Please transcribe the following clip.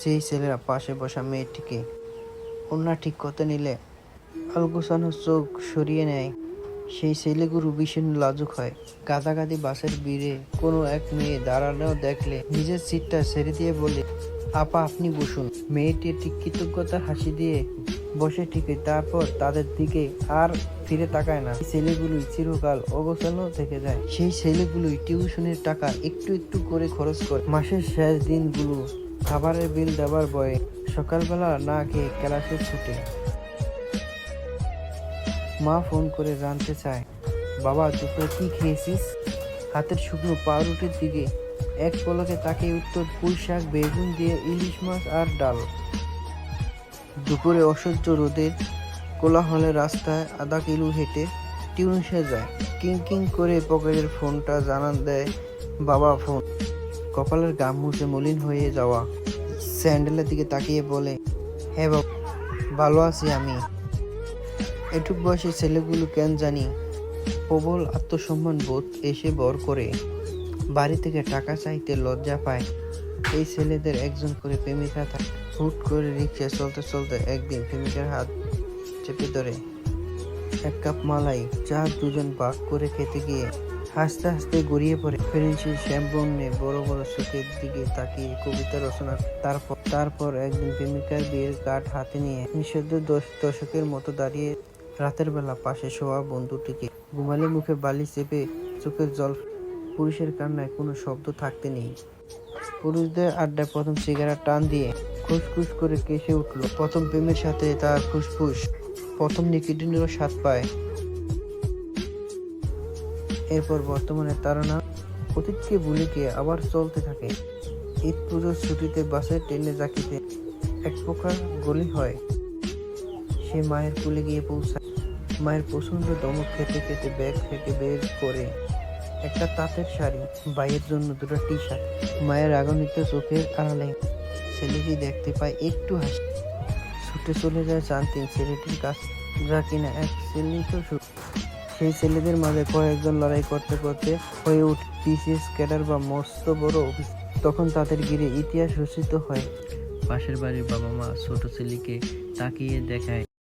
যেই ছেলেরা পাশে বসা মেয়েটিকে ওড়না ঠিক করতে নিলে আলগোছানো চোখ সরিয়ে নেয়, সেই ছেলেগুলো ভীষণ লাজুক হয়। গাদাগাদি বাসের ভিড়ে কোনো এক মেয়ে দাঁড়ানো দেখলে নিজের সিটটা ছেড়ে দিয়ে বলে, আপা আপনি বসুন। মেয়েটি ঠিক কৃতজ্ঞতার হাসি দিয়ে বসে ঠিকই, তারপর তাদের দিকে আর ফিরে তাকায় না। ছেলেগুলোই চিরকাল অগোছালো থেকে যায়। সেই ছেলেগুলোই টিউশনের টাকা একটু একটু করে খরচ করে। মাসের শেষ দিনগুলো খাবারের বিল দেওয়ার ভয়ে সকালবেলা না খেয়ে ক্লাসে ছুটে। মা ফোন করে জানতে চায়, বাবা দুপুরে কি খেয়েছিস? হাতের শুকনো পাউরুটির দিকে এক পলকে তাকিয়ে উত্তর, পুঁই শাক, বেগুন দিয়ে ইলিশ মাছ আর ডাল। দুপুরে অসহ্য রোদের কোলাহলে রাস্তায় আধা কিলো হেঁটে টিউশনে যায়। কিং কিং করে পকেটের ফোনটা জানান দেয়, বাবা ফোন। কপালের গাম মুছে মলিন হয়ে যাওয়া স্যান্ডেলের দিকে তাকিয়ে বলে, হ্যাঁ বাবা, ভালো আছি আমি। এটুক বয়সী ছেলেগুলো কেন জানি প্রবল আত্মসম্মান বোধ এসে ভর করে। বাড়ি থেকে টাকা চাইতে লজ্জা পায়। এই ছেলেদের একজন করে প্রেমিকা থাকে। হুট করে রিক্সায় চলতে চলতে একদিন প্রেমিকার হাত চেপে ধরে এক কাপ মালাই চা দুজন ভাগ করে খেতে গিয়ে হাসতে হাসতে গড়িয়ে পড়ে। ফেরেন্সি শ্যামবর্ণে বড় বড় চোখের দিকে তাকিয়ে কবিতা রচনা। তারপর একদিন প্রেমিকার বিয়ের কার্ড হাতে নিয়ে নিষিদ্ধ দর্শকের মতো দাঁড়িয়ে রাতের বেলা পাশে শোয়া বন্ধুটিকে ঘুমালে মুখে বালি চেপে চোখের জল। পুরুষের কান্নায় কোনো শব্দ থাকতে নেই। পুরুষদের আড্ডায় প্রথম সিগারেট টান দিয়ে খুসখুস করে কেসে উঠল প্রথম প্রেমের সাথে তার ফুসফুস। প্রথম নিকোটিনেরও স্বাদ পায়। এরপর বর্তমানে তারা অতীতকে ভুলে গিয়ে আবার চলতে থাকে। ঈদ পুজোর ছুটিতে বাসে ট্রেনে জাকিতে এক প্রকার গলি হয়। সে মায়ের কোলে গিয়ে পৌঁছায়। মায়ের প্রচন্ড দমক খেতে খেতে ব্যাগ থেকে বের করে একটা তাঁতের শাড়ি, ভাইয়ের জন্য দুটো টি শার্ট। মায়ের রাগান্বিত চোখের আড়ালে ছেলেটি দেখতে পায়, একটু হাসি। ছুটে চলে যায় জানতেন ছেলেটির কাছে, যা কিনা এক ছেলেই তো সুখ। সেই ছেলেদের মাঝে কয়েকজন লড়াই করতে করতে হয়ে ওঠে বিসিএস ক্যাডার বা মস্ত বড় অফিস। তখন তাদের ঘিরে ইতিহাস রচিত হয়। পাশের বাড়ির বাবা মা ছোট ছেলেকে তাকিয়ে দেখায়,